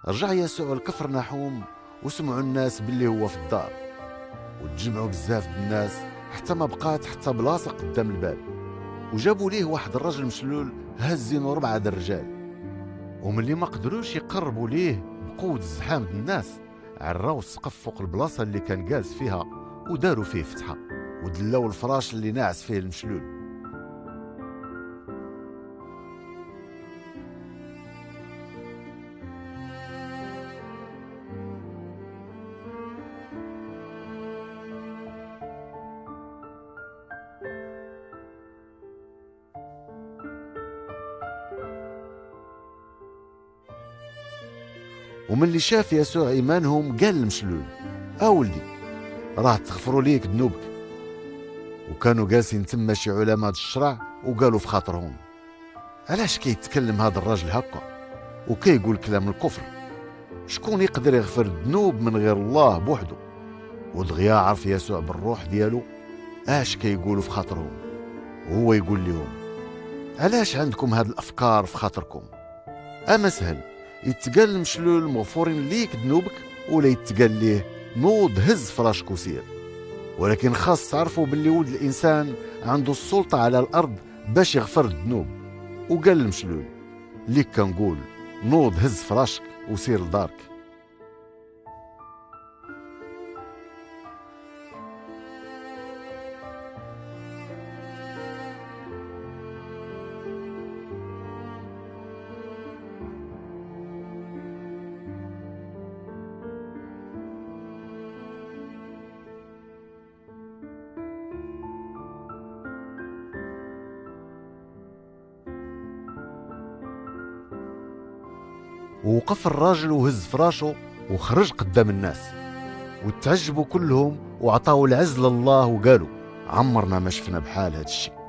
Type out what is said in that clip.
رجع يسوع لكفرناحوم وسمعوا الناس باللي هو في الدار، وتجمعوا بزاف الناس حتى ما بقات حتى بلاصه قدام الباب. وجابوا ليه واحد الرجل مشلول هازينو 4 الرجال، وملي ما قدروش يقربوا ليه بقوه الزحام الناس، عراو السقف فوق البلاصه اللي كان جالس فيها وداروا فيه فتحه، ودلاو الفراش اللي ناعس فيه المشلول. ومن اللي شاف يسوع ايمانهم قال المشلول: ولدي راه تغفروا ليك ذنوبك. وكانوا جالسين تما شي علماء الشرع وقالوا في خاطرهم: علاش كيتكلم هذا الراجل هكا وكيقول كلام الكفر؟ شكون يقدر يغفر الذنوب من غير الله بوحده؟ ودغيا عرف يسوع بالروح ديالو اش كيقولوا في خاطرهم، وهو يقول لهم: علاش عندكم هاد الافكار في خاطركم؟ اما سهل يتقال المشلول مغفورين ليك ذنوبك، ولا يتقال ليه نوض هز فراشك وسير. ولكن خاص تعرفوا باللي ولد الانسان عنده السلطه على الارض باش يغفر الذنوب. وقال المشلول: ليك كنقول نوض هز فراشك وسير لدارك. ووقف الراجل وهز فراشه وخرج قدام الناس، وتعجبوا كلهم وعطاوا العز لله وقالوا: عمرنا ما شفنا بحال هاد الشيء.